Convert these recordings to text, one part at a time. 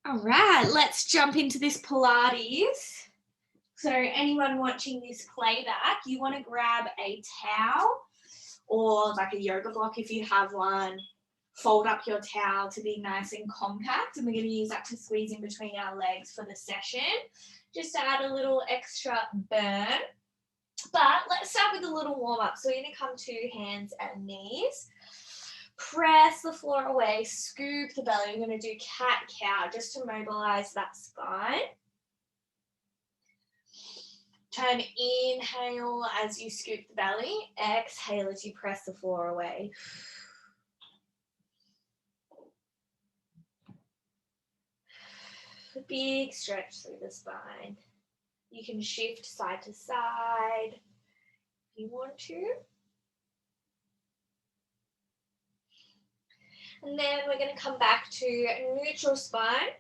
All right, let's jump into this Pilates. So anyone watching this playback, you want to grab a towel or like a yoga block if you have one. Fold up your towel to be nice and compact, and we're going to use that to squeeze in between our legs for the session, just to add a little extra burn. But let's start with a little warm up. So we're going to come to hands and knees. Press the floor away, scoop the belly. We're going to do cat-cow just to mobilize that spine. Turn inhale as you scoop the belly. Exhale as you press the floor away. A big stretch through the spine. You can shift side to side if you want to. And then we're going to come back to neutral spine.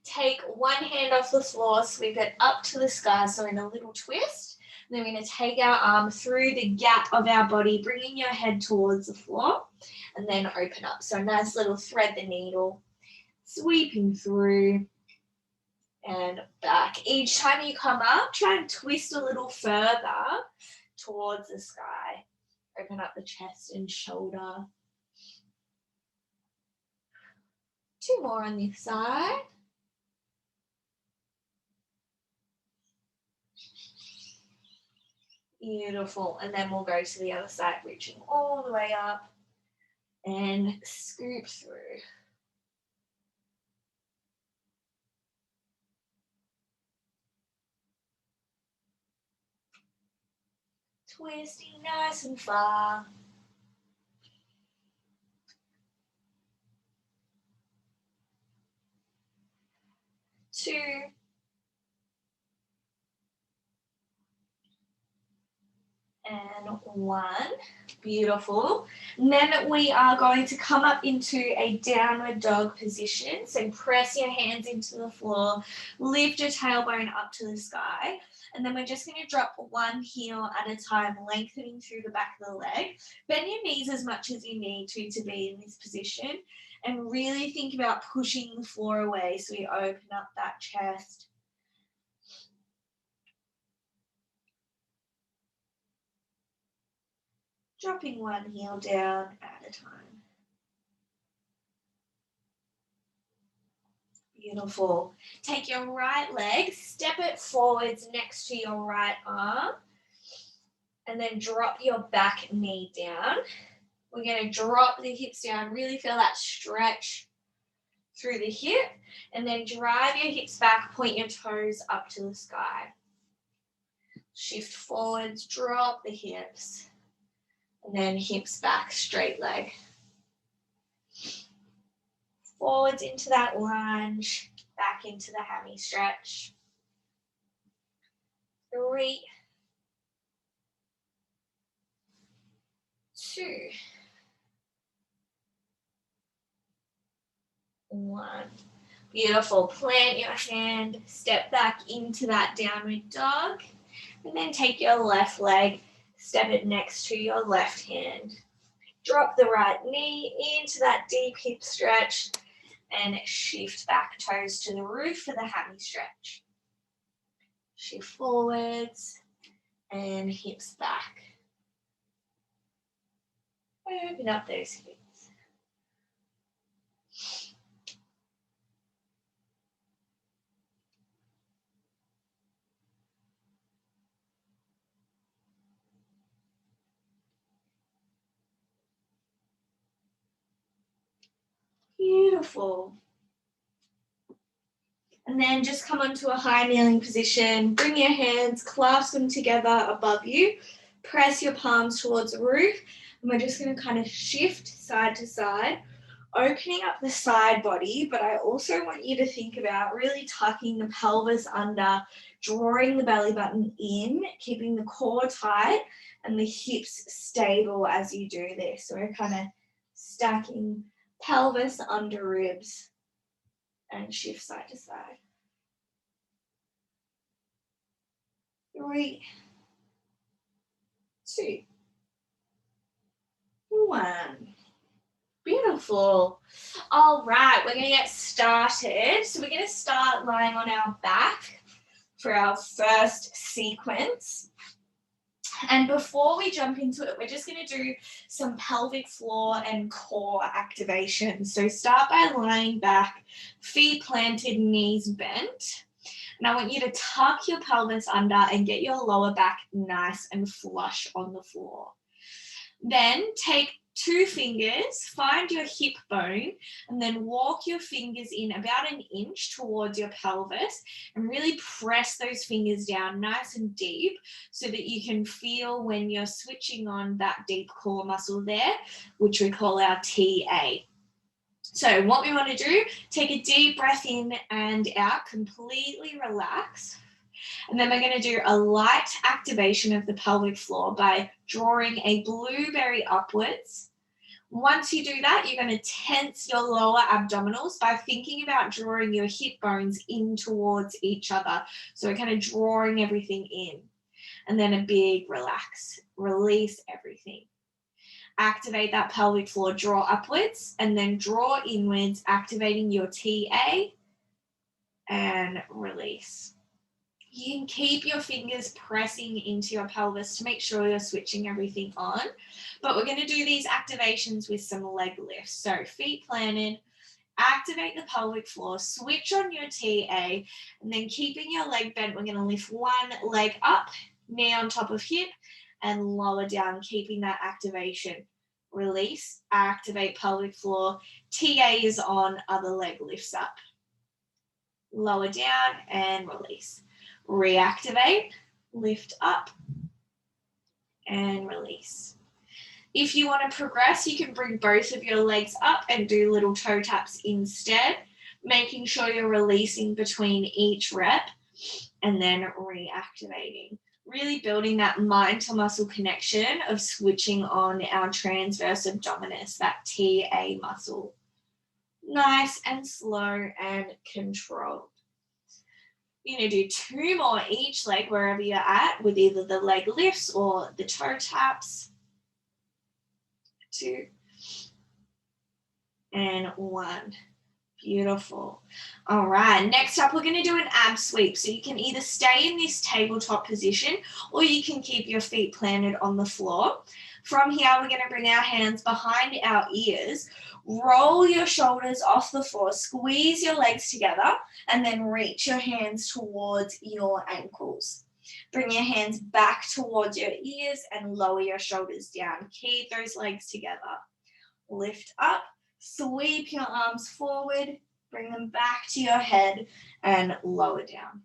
Take one hand off the floor, sweep it up to the sky, so in a little twist. And then we're going to take our arm through the gap of our body, bringing your head towards the floor, and then open up. So a nice little thread the needle, sweeping through and back. Each time you come up, try and twist a little further towards the sky. Open up the chest and shoulder. Two more on this side. Beautiful. And then we'll go to the other side, reaching all the way up and scoop through. Twisting nice and far. Two. And one. Beautiful. And then we are going to come up into a downward dog position. So press your hands into the floor, lift your tailbone up to the sky. And then we're just going to drop one heel at a time, lengthening through the back of the leg. Bend your knees as much as you need to be in this position. And really think about pushing the floor away so we open up that chest. Dropping one heel down at a time. Beautiful. Take your right leg, step it forwards next to your right arm, and then drop your back knee down. We're going to drop the hips down, really feel that stretch through the hip, and then drive your hips back, point your toes up to the sky. Shift forwards, drop the hips, and then hips back, straight leg. Forwards into that lunge, back into the hammy stretch. 3, 2, 1. Beautiful. Plant your hand, step back into that downward dog, and then take your left leg, step it next to your left hand. Drop the right knee into that deep hip stretch and shift back toes to the roof for the hammy stretch. Shift forwards and hips back. Open up those hips. Beautiful. And then just come onto a high kneeling position. Bring your hands, clasp them together above you. Press your palms towards the roof. And we're just going to kind of shift side to side, opening up the side body. But I also want you to think about really tucking the pelvis under, drawing the belly button in, keeping the core tight and the hips stable as you do this. So we're kind of stacking pelvis under ribs and shift side to side. 3, 2, 1. Beautiful. All right, we're going to get started. So we're going to start lying on our back for our first sequence. And before we jump into it, we're just going to do some pelvic floor and core activation. So start by lying back, feet planted, knees bent. And I want you to tuck your pelvis under and get your lower back nice and flush on the floor. Then take 2 fingers, find your hip bone, and then walk your fingers in about 1 inch towards your pelvis and really press those fingers down nice and deep so that you can feel when you're switching on that deep core muscle there, which we call our TA. So what we want to do, take a deep breath in and out, completely relax. And then we're going to do a light activation of the pelvic floor by drawing a blueberry upwards. Once you do that, you're going to tense your lower abdominals by thinking about drawing your hip bones in towards each other. So we're kind of drawing everything in. And then a big relax, release everything. Activate that pelvic floor, draw upwards, and then draw inwards, activating your TA, and release. You can keep your fingers pressing into your pelvis to make sure you're switching everything on. But we're going to do these activations with some leg lifts. So feet planted, activate the pelvic floor, switch on your TA, and then keeping your leg bent, we're going to lift one leg up, knee on top of hip, and lower down, keeping that activation. Release, activate pelvic floor, TA is on, other leg lifts up. Lower down and release. Reactivate, lift up, and release. If you want to progress, you can bring both of your legs up and do little toe taps instead, making sure you're releasing between each rep and then reactivating. Really building that mind to muscle connection of switching on our transverse abdominis, that TA muscle. Nice and slow and controlled. You're going to do 2 more each leg wherever you're at with either the leg lifts or the toe taps. 2 and 1. Beautiful. All right, next up we're going to do an ab sweep. So you can either stay in this tabletop position or you can keep your feet planted on the floor. From here, we're going to bring our hands behind our ears, roll your shoulders off the floor, squeeze your legs together, and then reach your hands towards your ankles. Bring your hands back towards your ears and lower your shoulders down. Keep those legs together. Lift up, sweep your arms forward, bring them back to your head and lower down.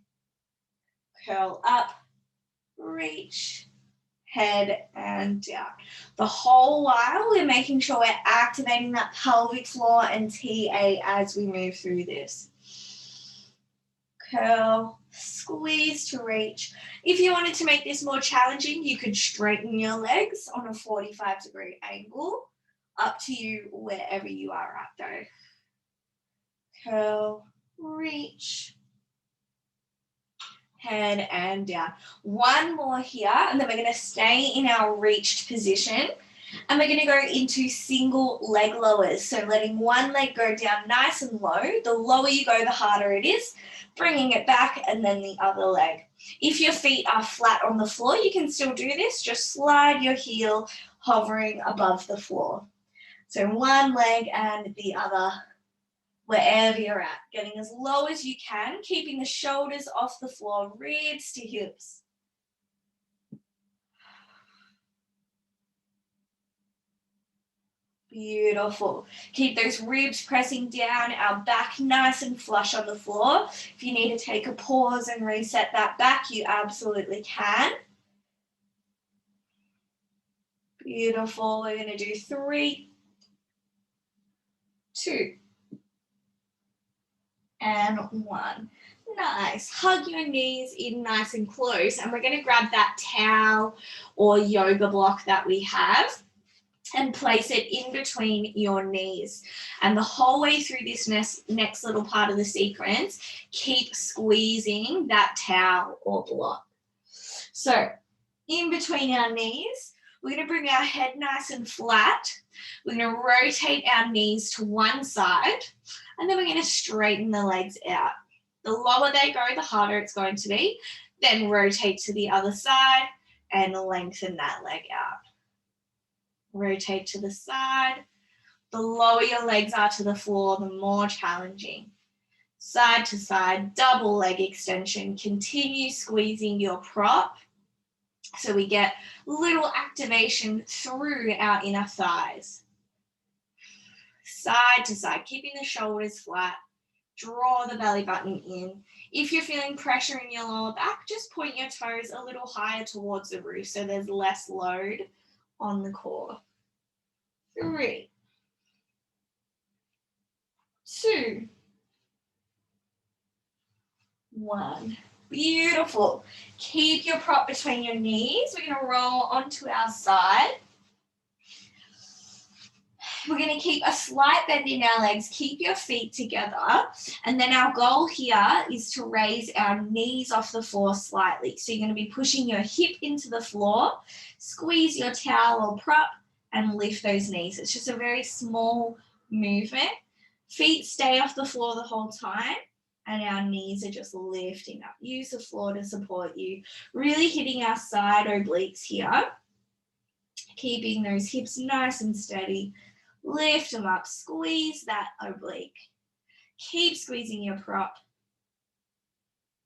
Curl up, reach, head and down. The whole while we're making sure we're activating that pelvic floor and TA as we move through this. Curl, squeeze to reach. If you wanted to make this more challenging, you could straighten your legs on a 45-degree angle. Up to you wherever you are at though. Curl, reach, head and down. 1 more here, and then we're going to stay in our reached position. And we're going to go into single leg lowers. So letting one leg go down nice and low. The lower you go, the harder it is. Bringing it back and then the other leg. If your feet are flat on the floor, you can still do this. Just slide your heel hovering above the floor. So one leg and the other, wherever you're at. Getting as low as you can, keeping the shoulders off the floor, ribs to hips. Beautiful. Keep those ribs pressing down, our back nice and flush on the floor. If you need to take a pause and reset that back, you absolutely can. Beautiful. We're going to do 3, 2, and 1. Nice. Hug your knees in nice and close. And we're going to grab that towel or yoga block that we have and place it in between your knees. And the whole way through this next little part of the sequence, keep squeezing that towel or block. So in between our knees, We're going to bring our head nice and flat. We're going to rotate our knees to one side, and then we're going to straighten the legs out. The lower they go, the harder it's going to be. Then rotate to the other side and lengthen that leg out. Rotate to the side. The lower your legs are to the floor, the more challenging. Side to side, double leg extension. Continue squeezing your prop so we get little activation through our inner thighs. Side to side, keeping the shoulders flat. Draw the belly button in. If you're feeling pressure in your lower back, just point your toes a little higher towards the roof so there's less load on the core. 3, 2, 1. Beautiful. Keep your prop between your knees. We're going to roll onto our side. We're going to keep a slight bend in our legs. Keep your feet together. And then our goal here is to raise our knees off the floor slightly. So you're going to be pushing your hip into the floor, squeeze your towel or prop, and lift those knees. It's just a very small movement. Feet stay off the floor the whole time, and our knees are just lifting up. Use the floor to support you. Really hitting our side obliques here. Keeping those hips nice and steady. Lift them up. Squeeze that oblique. Keep squeezing your prop.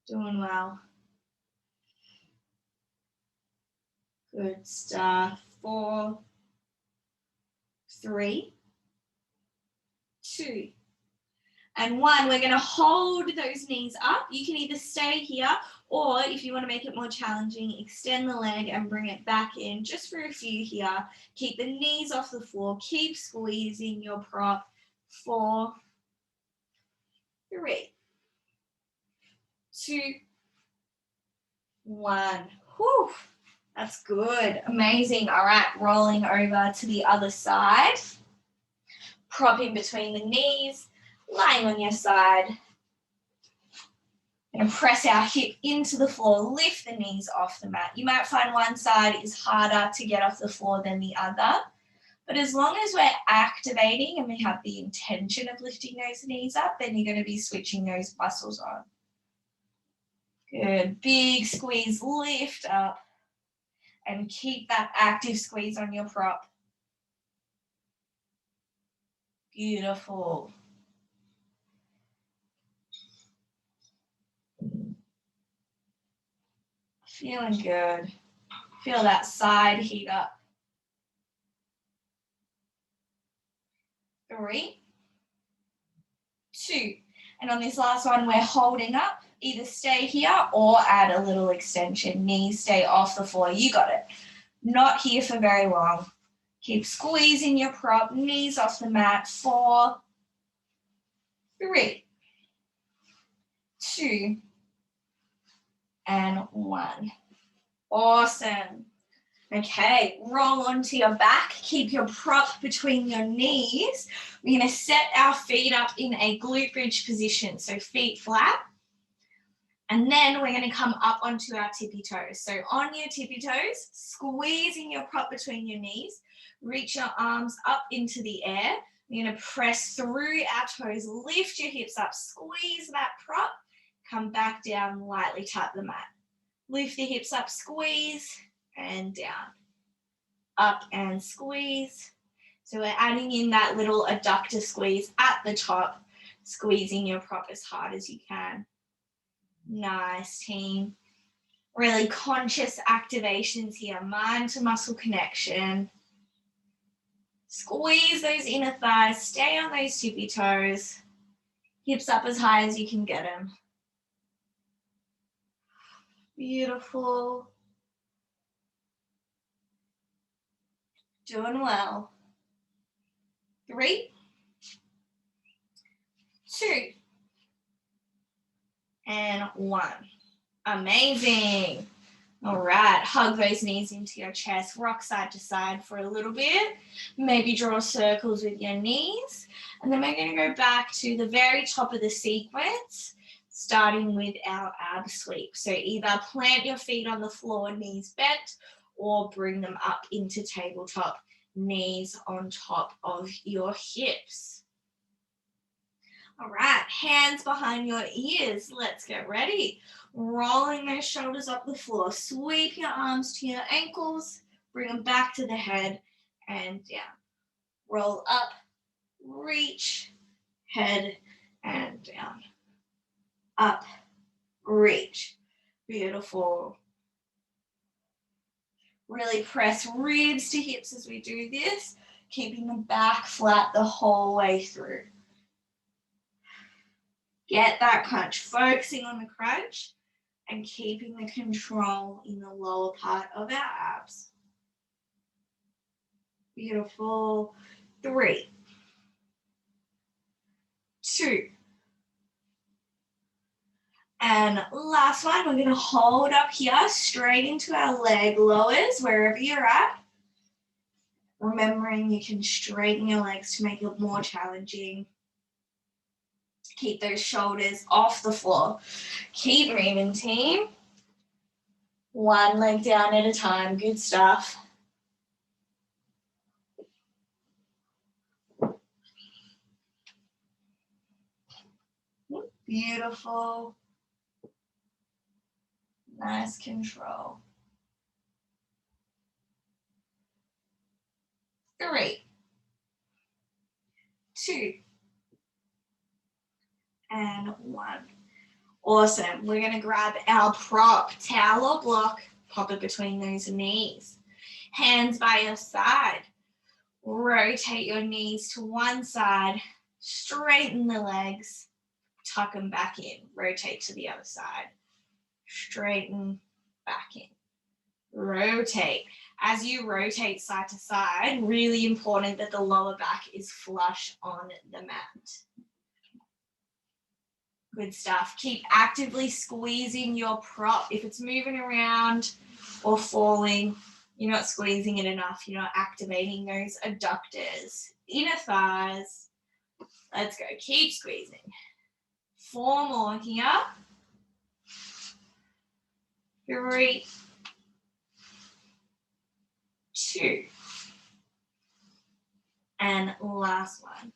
Doing well. Good stuff. 4, 3, 2, and 1. We're going to hold those knees up. You can either stay here, or if you want to make it more challenging, extend the leg and bring it back in just for a few here. Keep the knees off the floor. Keep squeezing your prop. 4, 3, 2, 1. Whew. That's good. Amazing. All right, rolling over to the other side. Prop in between the knees, lying on your side. And press our hip into the floor, lift the knees off the mat. You might find one side is harder to get off the floor than the other, but as long as we're activating and we have the intention of lifting those knees up, then you're going to be switching those muscles on. Good. Big squeeze, lift up, and keep that active squeeze on your prop. Beautiful. Feeling good. Feel that side heat up. 3, 2. And on this last one, we're holding up. Either stay here or add a little extension. Knees stay off the floor. You got it. Not here for very long. Keep squeezing your prop. Knees off the mat. 4, 3, 2, and 1. Awesome. Okay, roll onto your back. Keep your prop between your knees. We're going to set our feet up in a glute bridge position, so feet flat. And then we're going to come up onto our tippy toes. So on your tippy toes, squeezing your prop between your knees. Reach your arms up into the air. We're going to press through our toes, lift your hips up, squeeze that prop, come back down, lightly tap the mat. Lift the hips up, squeeze, and down. Up and squeeze. So we're adding in that little adductor squeeze at the top, squeezing your prop as hard as you can. Nice, team. Really conscious activations here, mind to muscle connection. Squeeze those inner thighs, stay on those tippy toes. Hips up as high as you can get them. Beautiful. Doing well. 3, 2, and 1. Amazing. All right, hug those knees into your chest, rock side to side for a little bit. Maybe draw circles with your knees. And then we're going to go back to the very top of the sequence, starting with our ab sweep. So either plant your feet on the floor, knees bent, or bring them up into tabletop, knees on top of your hips. All right, hands behind your ears. Let's get ready. Rolling those shoulders up the floor. Sweep your arms to your ankles. Bring them back to the head and down. Roll up, reach, head and down. Up, reach. Beautiful. Really press ribs to hips as we do this, keeping the back flat the whole way through. Get that crunch, focusing on the crunch and keeping the control in the lower part of our abs. Beautiful. 3, 2, and last one. We're going to hold up here straight into our leg lowers wherever you're at. Remembering you can straighten your legs to make it more challenging. Keep those shoulders off the floor. Keep moving, team. One leg down at a time. Good stuff. Beautiful. Nice control. 3, 2, and 1. Awesome. We're going to grab our prop, towel or block, pop it between those knees. Hands by your side. Rotate your knees to one side. Straighten the legs. Tuck them back in. Rotate to the other side. Straighten, back in. Rotate. As you rotate side to side, really important that the lower back is flush on the mat. Good stuff. Keep actively squeezing your prop. If it's moving around or falling, you're not squeezing it enough. You're not activating those adductors, inner thighs. Let's go. Keep squeezing. 4 more here. 3, 2, and last one.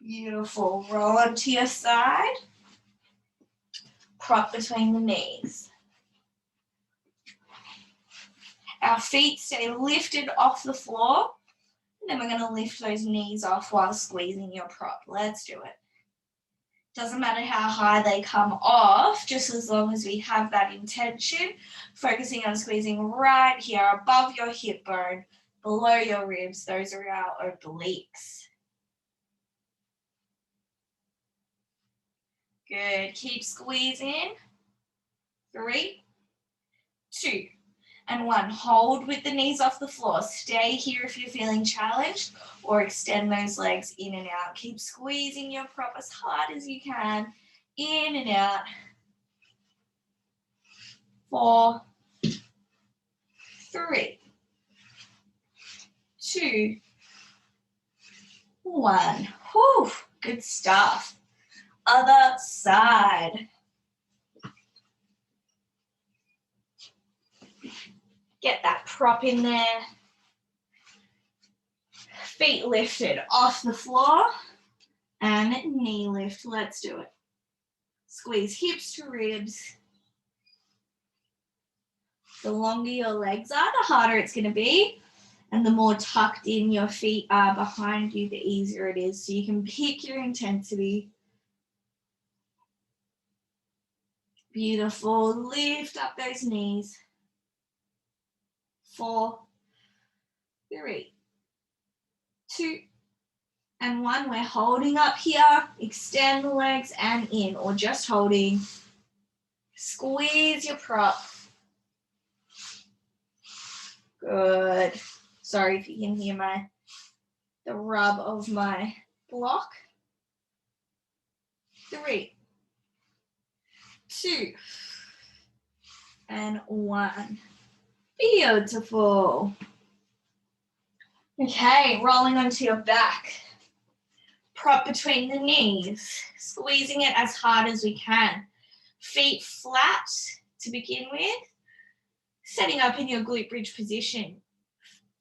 Beautiful. Roll onto your side. Prop between the knees. Our feet stay lifted off the floor. And then we're going to lift those knees off while squeezing your prop. Let's do it. Doesn't matter how high they come off, just as long as we have that intention, focusing on squeezing right here above your hip bone, below your ribs. Those are our obliques. Good. Keep squeezing. 3, 2, and 1. Hold with the knees off the floor. Stay here if you're feeling challenged, or extend those legs in and out. Keep squeezing your prop as hard as you can. In and out. 4, 3, 2, 1. Whew, good stuff. Other side. Get that prop in there. Feet lifted off the floor and knee lift. Let's do it. Squeeze hips to ribs. The longer your legs are, the harder it's going to be. And the more tucked in your feet are behind you, the easier it is. So you can pick your intensity. Beautiful. Lift up those knees. 4, 3, 2, and 1. We're holding up here. Extend the legs and in, or just holding. Squeeze your prop. Good. Sorry if you can hear the rub of my block. 3, 2, and 1. Beautiful. Okay, rolling onto your back. Prop between the knees, squeezing it as hard as we can. Feet flat to begin with. Setting up in your glute bridge position.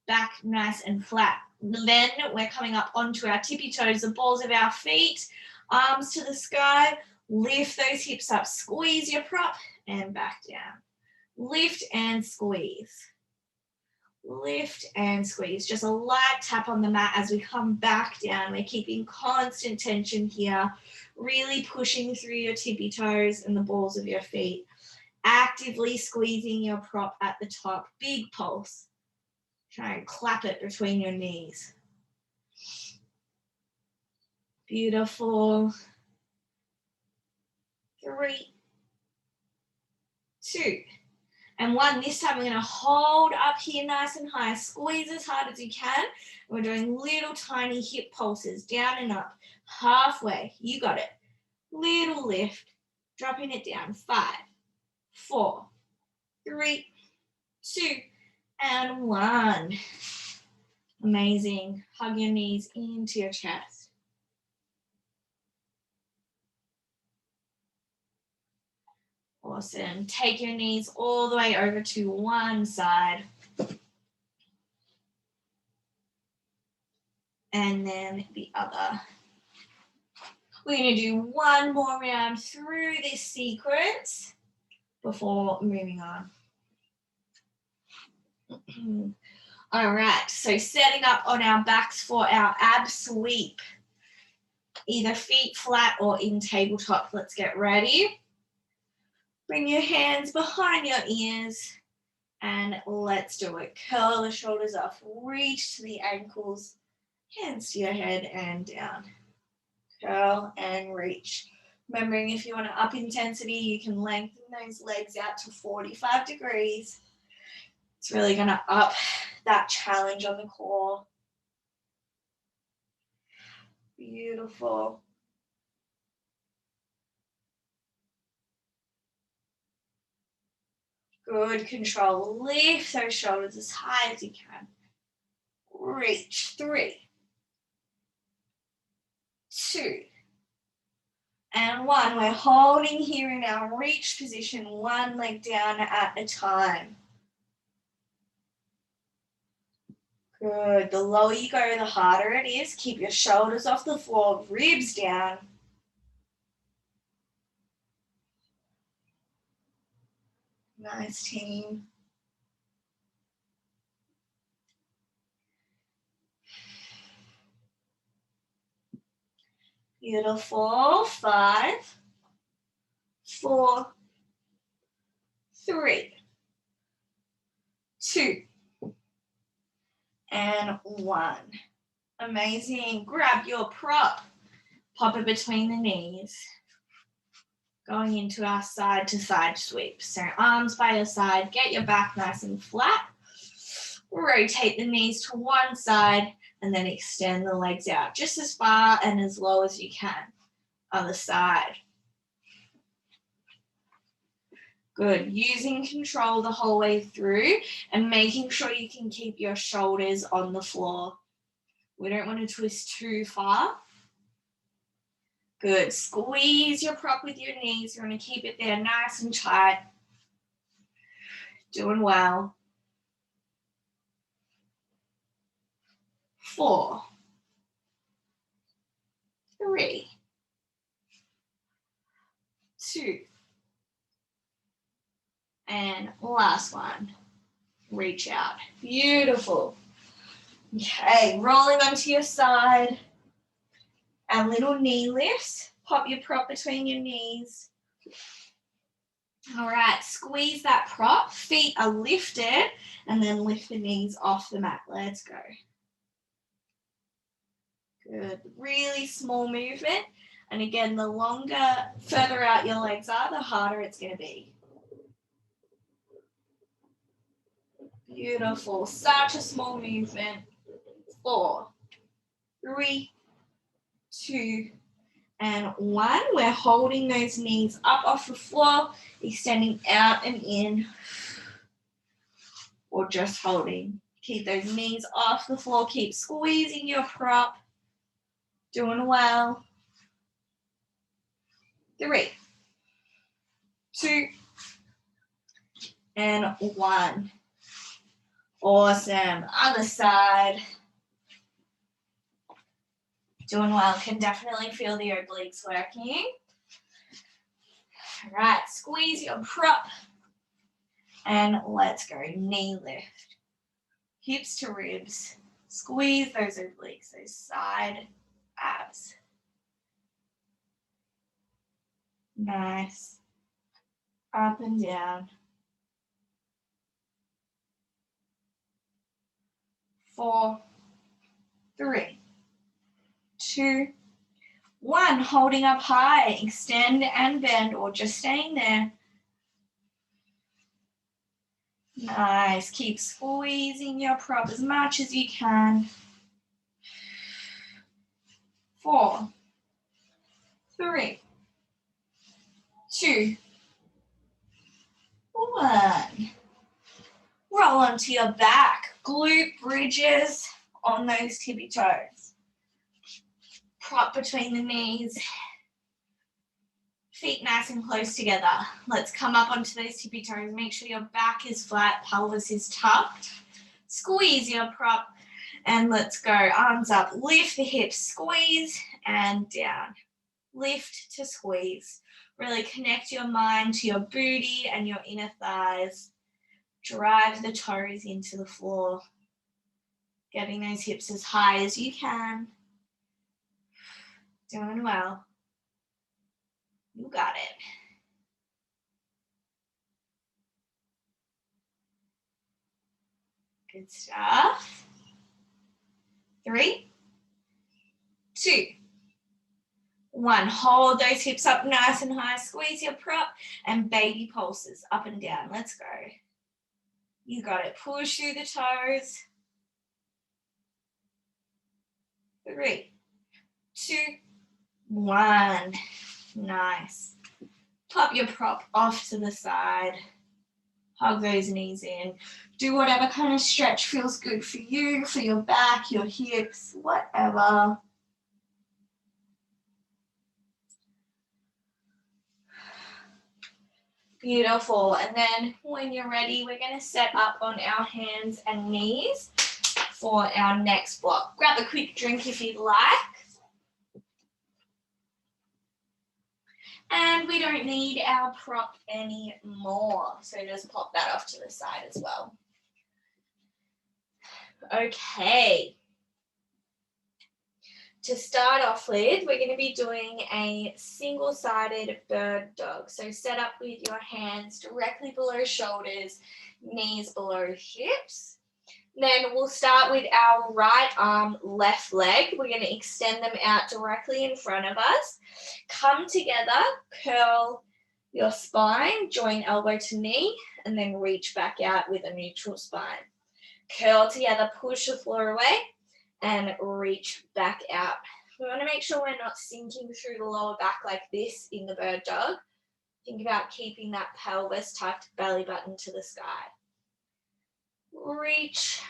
Back nice and flat. Then we're coming up onto our tippy toes, the balls of our feet, arms to the sky. Lift those hips up, squeeze your prop and back down. Lift and squeeze. Lift and squeeze. Just a light tap on the mat as we come back down. We're keeping constant tension here, really pushing through your tippy toes and the balls of your feet. Actively squeezing your prop at the top. Big pulse. Try and clap it between your knees. Beautiful. 3, 2, and 1. This time we're going to hold up here nice and high. Squeeze as hard as you can. We're doing little tiny hip pulses down and up. Halfway. You got it. Little lift. Dropping it down. 5, 4, 3, 2, and 1. Amazing. Hug your knees into your chest. Awesome. Take your knees all the way over to one side. And then the other. We're going to do one more round through this sequence before moving on. All right, so setting up on our backs for our ab sweep. Either feet flat or in tabletop. Let's get ready. Bring your hands behind your ears and let's do it. Curl the shoulders off, reach to the ankles, hands to your head and down. Curl and reach. Remembering if you want to up intensity, you can lengthen those legs out to 45 degrees. It's really going to up that challenge on the core. Beautiful. Good control. Lift those shoulders as high as you can. Reach. 3, 2, and 1. We're holding here in our reach position, one leg down at a time. Good. The lower you go, the harder it is. Keep your shoulders off the floor, ribs down. Nice, team. Beautiful. 5, 4, 3, 2, and 1. Amazing. Grab your prop. Pop it between the knees. Going into our side to side sweep. So arms by your side. Get your back nice and flat. Rotate the knees to one side and then extend the legs out just as far and as low as you can. Other side. Good. Using control the whole way through and making sure you can keep your shoulders on the floor. We don't want to twist too far. Good. Squeeze your prop with your knees. You want to keep it there nice and tight. Doing well. 4, 3, 2, and last one. Reach out. Beautiful. Okay, rolling onto your side. And little knee lifts. Pop your prop between your knees. All right, squeeze that prop. Feet are lifted. And then lift the knees off the mat. Let's go. Good. Really small movement. And again, the longer, further out your legs are, the harder it's going to be. Beautiful. Such a small movement. 4, 3, 2, and 1. We're holding those knees up off the floor, extending out and in, or just holding. Keep those knees off the floor. Keep squeezing your prop. Doing well. 3, 2, and 1. Awesome. Other side. Doing well. Can definitely feel the obliques working. All right, squeeze your prop. And let's go. Knee lift. Hips to ribs. Squeeze those obliques, those side abs. Nice. Up and down. 4, 3, 2, 1. Holding up high. Extend and bend, or just staying there. Nice. Keep squeezing your prop as much as you can. 4, 3, 2, 1. Roll onto your back. Glute bridges on those tippy toes. Prop between the knees. Feet nice and close together. Let's come up onto those tippy toes. Make sure your back is flat, pelvis is tucked. Squeeze your prop and let's go. Arms up, lift the hips, squeeze and down. Lift to squeeze. Really connect your mind to your booty and your inner thighs. Drive the toes into the floor. Getting those hips as high as you can. Doing well. You got it. Good stuff. 3, 2, 1. Hold those hips up nice and high. Squeeze your prop and baby pulses up and down. Let's go. You got it. Push through the toes. 3, 2, 1. Nice. Pop your prop off to the side. Hug those knees in. Do whatever kind of stretch feels good for you, for your back, your hips, whatever. Beautiful. And then when you're ready, we're going to set up on our hands and knees for our next block. Grab a quick drink if you'd like. And we don't need our prop anymore. So just pop that off to the side as well. Okay. To start off with, we're going to be doing a single-sided bird dog. So set up with your hands directly below shoulders, knees below hips. Then we'll start with our right arm, left leg. We're going to extend them out directly in front of us. Come together, curl your spine, join elbow to knee, and then reach back out with a neutral spine. Curl together, push the floor away, and reach back out. We want to make sure we're not sinking through the lower back like this in the bird dog. Think about keeping that pelvis tucked, belly button to the sky. Reach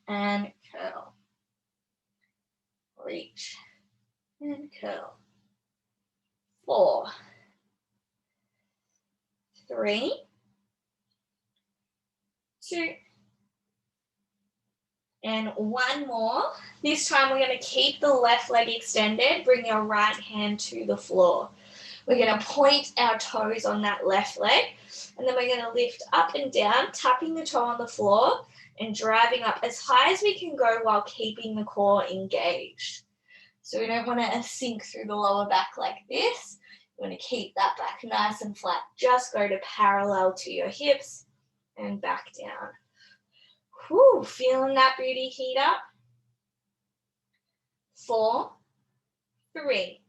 and curl. Reach and curl. 4, 3, 2, and 1 more. This time we're going to keep the left leg extended. Bring your right hand to the floor. We're going to point our toes on that left leg, and then we're going to lift up and down, tapping the toe on the floor and driving up as high as we can go while keeping the core engaged. So we don't want to sink through the lower back like this. You want to keep that back nice and flat. Just go to parallel to your hips and back down. Whew, feeling that booty heat up? 4, 3,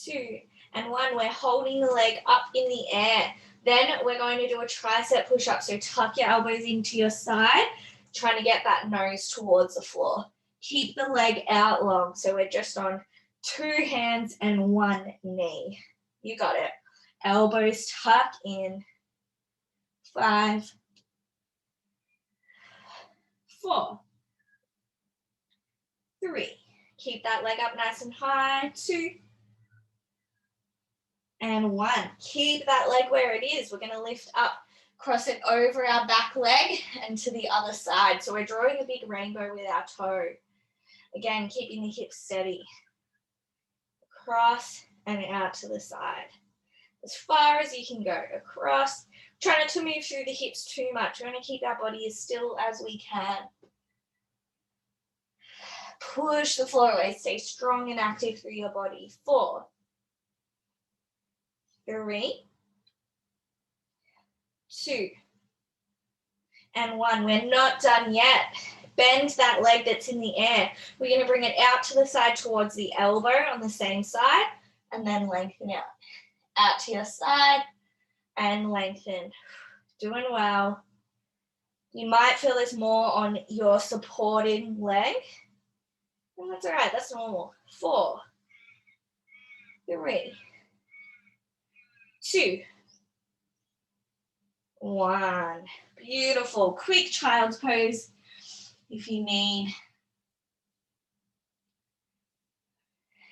2, and 1. We're holding the leg up in the air. Then we're going to do a tricep push-up. So tuck your elbows into your side, trying to get that nose towards the floor. Keep the leg out long. So we're just on 2 hands and 1 knee. You got it. Elbows tuck in. 5, 4, 3. Keep that leg up nice and high. 2, and 1. Keep that leg where it is. We're going to lift up Cross it over our back leg and to the other side. So we're drawing a big rainbow with our toe. Again, keeping the hips steady. Across and out to the side. As far as you can go. Across. Try not to move through the hips too much. We want to keep our body as still as we can. Push the floor away. Stay strong and active through your body. 4, 3, 2, and 1. We're not done yet. Bend that leg that's in the air. We're going to bring it out to the side towards the elbow on the same side, and then lengthen out. Out to your side and lengthen. Doing well. You might feel this more on your supporting leg. And that's all right, that's normal. 4, 3, 2, 1. Beautiful. Quick child's pose if you need.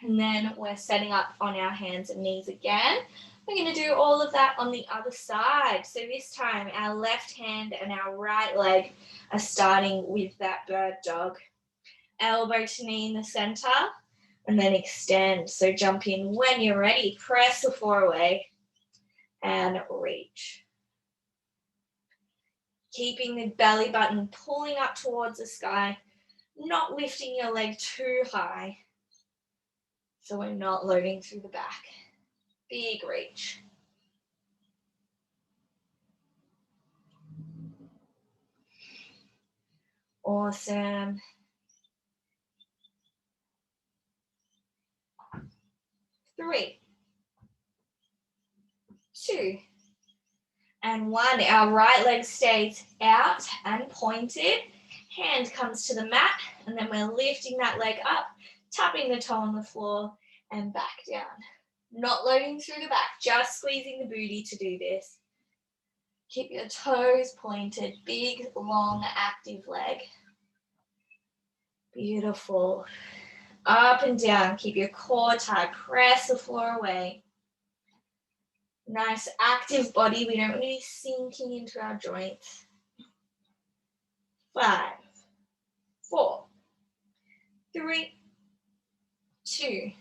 And then we're setting up on our hands and knees again. We're going to do all of that on the other side. So this time our left hand and our right leg are starting with that bird dog. Elbow to knee in the center and then extend. So jump in when you're ready. Press the floor away and reach. Keeping the belly button pulling up towards the sky, not lifting your leg too high. So we're not loading through the back. Big reach. Awesome. 3, 2, and 1. Our right leg stays out and pointed. Hand comes to the mat, and then we're lifting that leg up, tapping the toe on the floor, and back down. Not loading through the back, just squeezing the booty to do this. Keep your toes pointed, big, long, active leg. Beautiful. Up and down, keep your core tight, press the floor away. Nice active body, we don't want to be sinking into our joints. 5, 4, 3, 2,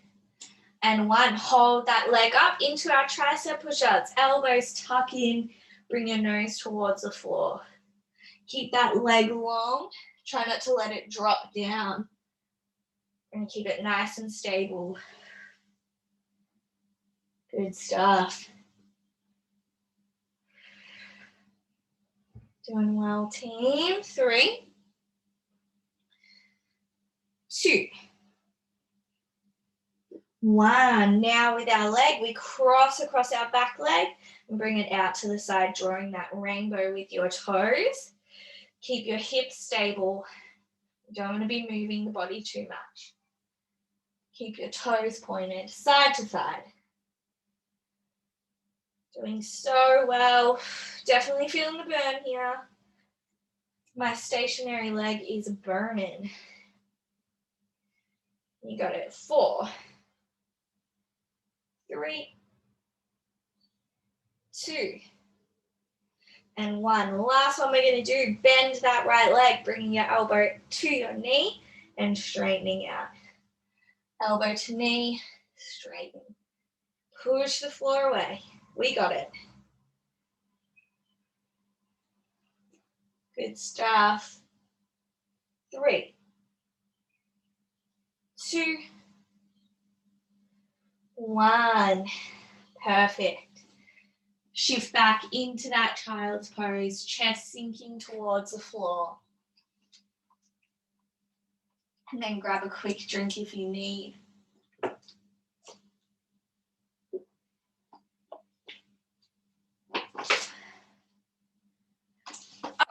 and 1. Hold that leg up into our tricep push-ups. Elbows tuck in, bring your nose towards the floor. Keep that leg long, try not to let it drop down. And keep it nice and stable. Good stuff. Doing well, team. 3, 2, 1. Now with our leg, we cross across our back leg and bring it out to the side, drawing that rainbow with your toes. Keep your hips stable. You don't want to be moving the body too much. Keep your toes pointed side to side. Doing so well. Definitely feeling the burn here. My stationary leg is burning. You got it. 4, 3, 2, and 1. Last one we're going to do, bend that right leg, bringing your elbow to your knee and straightening out. Elbow to knee, straighten. Push the floor away. We got it. Good stuff. 3, 2, 1. Perfect. Shift back into that child's pose, chest sinking towards the floor. And then grab a quick drink if you need.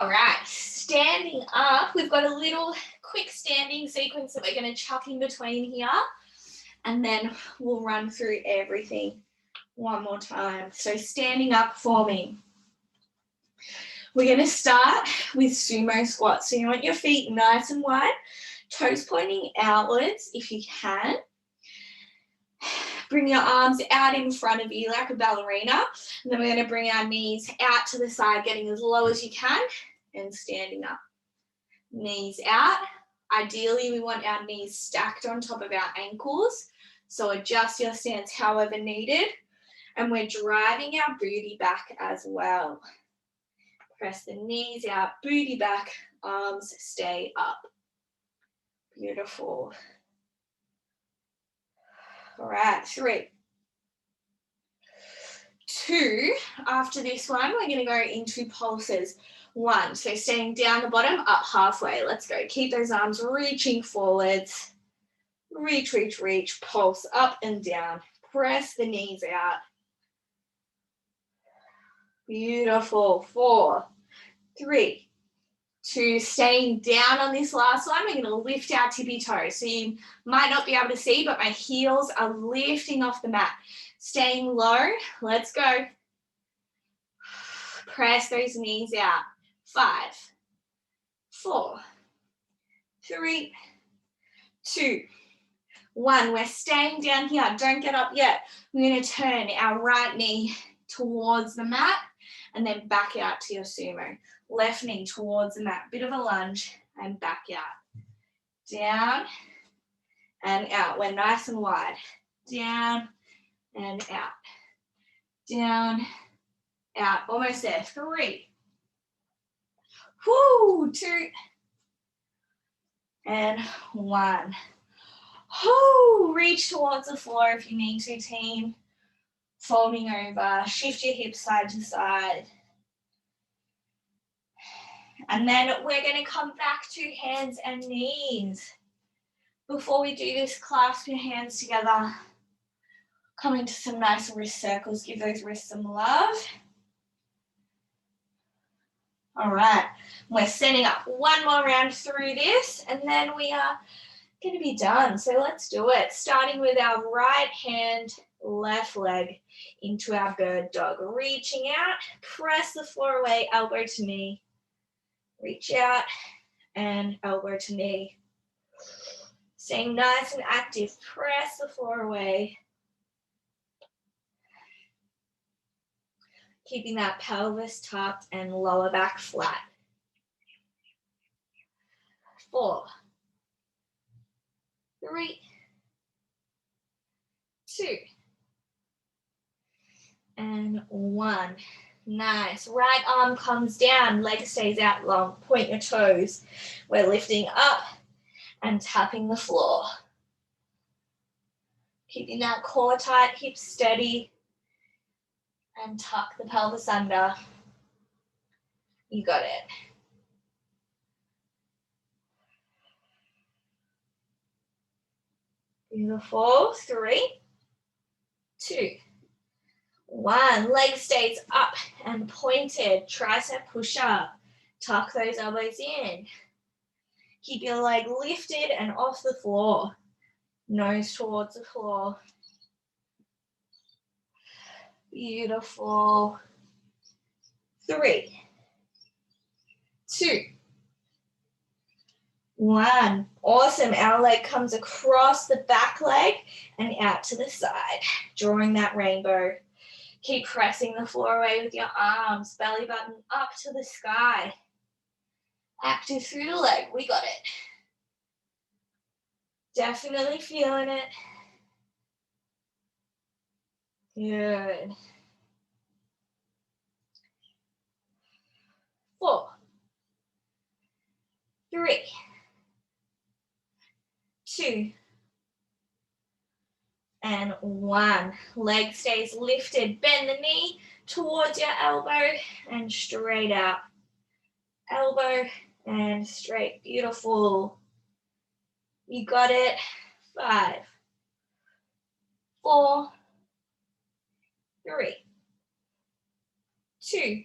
All right, standing up, we've got a little quick standing sequence that we're going to chuck in between here, and then we'll run through everything one more time. So standing up for me. We're going to start with sumo squats. So you want your feet nice and wide, toes pointing outwards if you can. Bring your arms out in front of you like a ballerina. And then we're going to bring our knees out to the side, getting as low as you can and standing up. Knees out. Ideally, we want our knees stacked on top of our ankles. So adjust your stance however needed. And we're driving our booty back as well. Press the knees out, booty back, arms stay up. Beautiful. All right, 3, 2. After this one, we're going to go into pulses. 1, so staying down the bottom, up halfway. Let's go. Keep those arms reaching forwards. Reach, reach, reach. Pulse up and down. Press the knees out. Beautiful. 4, 3, 2. Staying down on this last one, we're going to lift our tippy toes. So you might not be able to see, but my heels are lifting off the mat. Staying low. Let's go. Press those knees out. 5, 4, 3, 2, 1. We're staying down here. Don't get up yet. We're going to turn our right knee towards the mat and then back out to your sumo. Left knee towards the mat. Bit of a lunge and back out. Down and out. We're nice and wide. Down and out. Down, out. Almost there. 3. 2 and 1. Reach towards the floor if you need to, team. Folding over, shift your hips side to side. And then we're going to come back to hands and knees. Before we do this, clasp your hands together. Come into some nice wrist circles. Give those wrists some love. All right, we're setting up one more round through this, and then we are going to be done. So let's do it. Starting with our right hand, left leg into our bird dog. Reaching out, press the floor away, elbow to knee. Reach out and elbow to knee. Staying nice and active. Press the floor away. Keeping that pelvis tucked and lower back flat. 4, 3, 2, and 1. Nice. Right arm comes down, leg stays out long. Point your toes. We're lifting up and tapping the floor. Keeping that core tight, hips steady. And tuck the pelvis under. You got it. Beautiful. 3, 2, 1. Leg stays up and pointed. Tricep push up. Tuck those elbows in. Keep your leg lifted and off the floor. Nose towards the floor. Beautiful. 3, 2, 1. Awesome. Our leg comes across the back leg and out to the side, drawing that rainbow. Keep pressing the floor away with your arms, belly button up to the sky. Active through the leg. We got it. Definitely feeling it. Good. 4, 3, 2, and 1. Leg stays lifted. Bend the knee towards your elbow and straight out. Elbow and straight. Beautiful. You got it. 5, 4, 3, 2,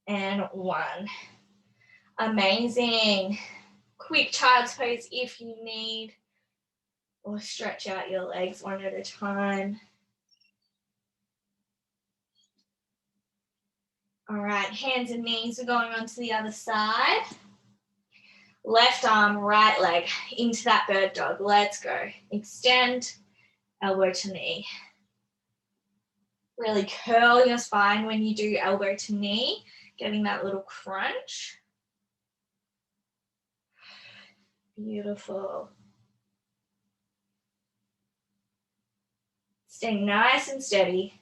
and 1. Amazing. Quick child's pose if you need, or stretch out your legs one at a time. All right, hands and knees are going on to the other side. Left arm, right leg into that bird dog. Let's go. Extend elbow to knee. Really curl your spine when you do elbow to knee, getting that little crunch. Beautiful. Stay nice and steady.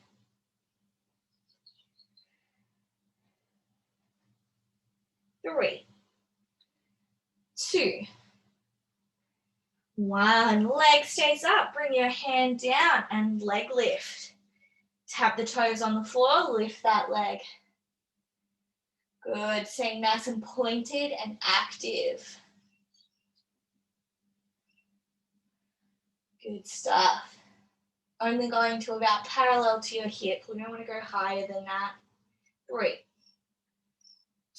3, 2, 1. Leg stays up. Bring your hand down and leg lift. Tap the toes on the floor. Lift that leg. Good. Stay nice and pointed and active. Good stuff. Only going to about parallel to your hip. We don't want to go higher than that. 3,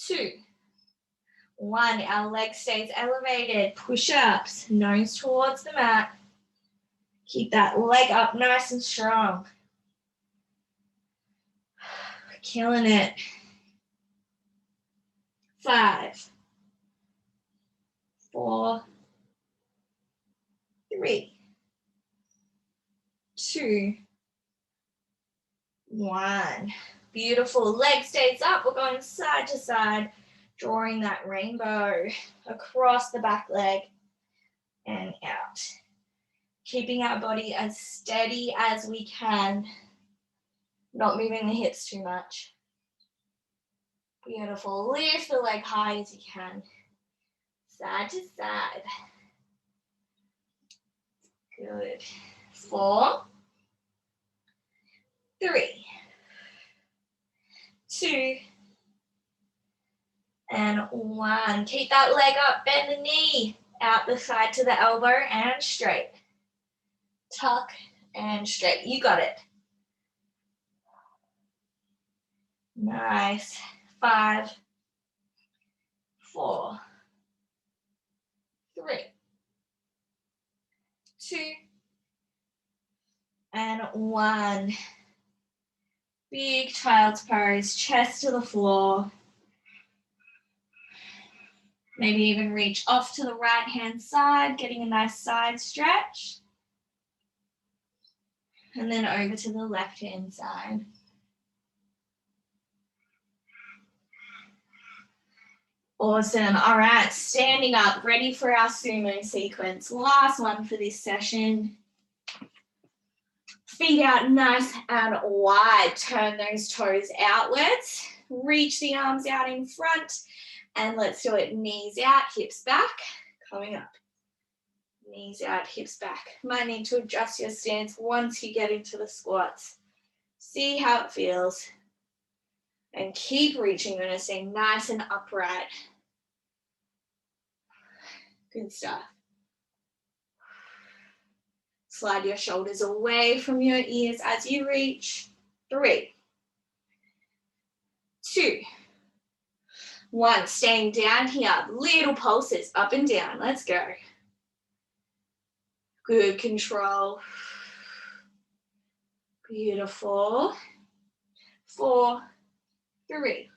2, 1. Our leg stays elevated. Push-ups. Nose towards the mat. Keep that leg up nice and strong. Killing it. 5, 4, 3, 2, 1. Beautiful. Leg stays up. We're going side to side, drawing that rainbow across the back leg and out. Keeping our body as steady as we can, not moving the hips too much. Beautiful. Lift the leg high as you can. Side to side. Good. 4, 3, 2, and 1. Keep that leg up, bend the knee, out the side to the elbow and straight. Tuck and straight. You got it. Nice. 5, 4, 3, 2, and 1. Big child's pose, chest to the floor. Maybe even reach off to the right hand side, getting a nice side stretch. And then over to the left hand side. Awesome. All right, standing up, ready for our sumo sequence. Last one for this session. Feet out nice and wide. Turn those toes outwards. Reach the arms out in front. And let's do it. Knees out, hips back. Coming up. Knees out, hips back. Might need to adjust your stance once you get into the squats. See how it feels. And keep reaching. We're going to stay nice and upright. Good stuff. Slide your shoulders away from your ears as you reach. 3, 2, 1. Staying down here. Little pulses up and down. Let's go. Good control. Beautiful. 4, 3,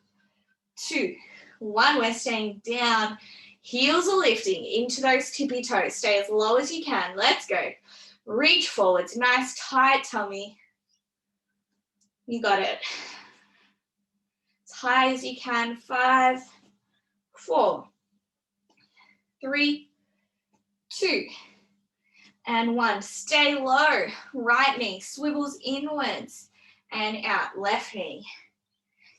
2, 1. We're staying down. Heels are lifting into those tippy toes. Stay as low as you can. Let's go. Reach forwards. Nice tight tummy. You got it. As high as you can. 5, 4, 3, 2, and 1. Stay low. Right knee swivels inwards and out. Left knee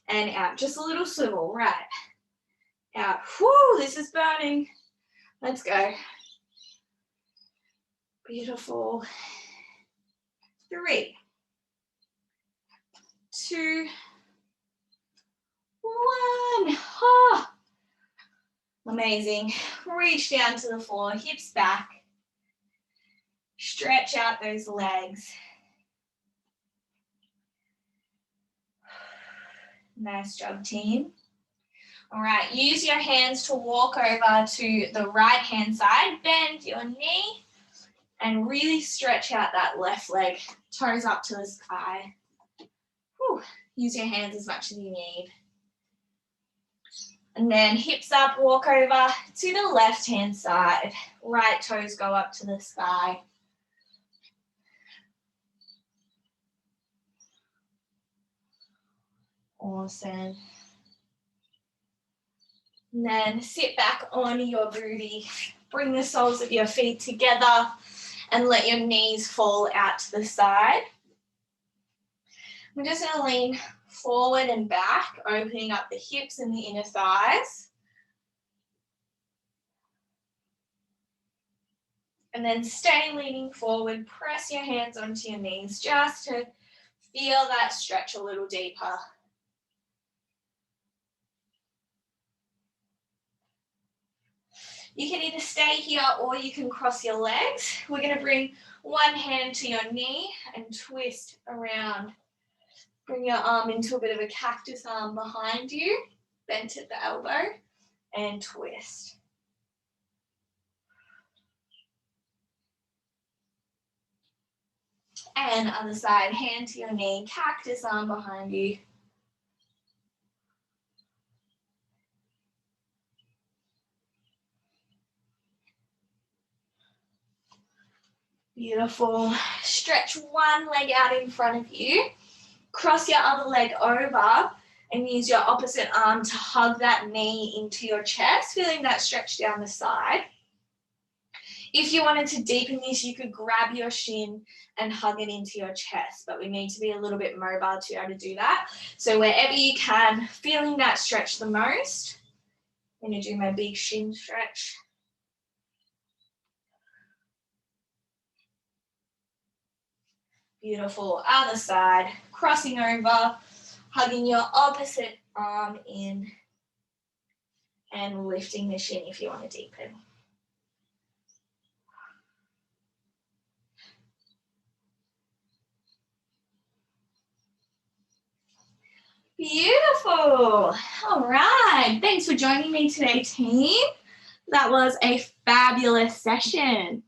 and out. Just a little swivel. Right. Out. Whoo, this is burning. Let's go. Beautiful. 3, 2, 1. Oh, amazing. Reach down to the floor, hips back. Stretch out those legs. Nice job, team. All right, use your hands to walk over to the right hand side. Bend your knee and really stretch out that left leg. Toes up to the sky. Whew. Use your hands as much as you need. And then hips up, walk over to the left hand side. Right toes go up to the sky. Awesome. And then sit back on your booty. Bring the soles of your feet together and let your knees fall out to the side. We're just going to lean forward and back, opening up the hips and the inner thighs. And then stay leaning forward, press your hands onto your knees just to feel that stretch a little deeper. You can either stay here or you can cross your legs. We're going to bring one hand to your knee and twist around. Bring your arm into a bit of a cactus arm behind you, bent at the elbow, and twist. And other side, hand to your knee, cactus arm behind you. Beautiful. Stretch one leg out in front of you. Cross your other leg over and use your opposite arm to hug that knee into your chest, feeling that stretch down the side. If you wanted to deepen this, you could grab your shin and hug it into your chest, but we need to be a little bit mobile to be able to do that. So wherever you can, feeling that stretch the most. I'm going to do my big shin stretch. Beautiful. Other side, crossing over, hugging your opposite arm in and lifting the shin if you want to deepen. Beautiful. All right. Thanks for joining me today, team. That was a fabulous session.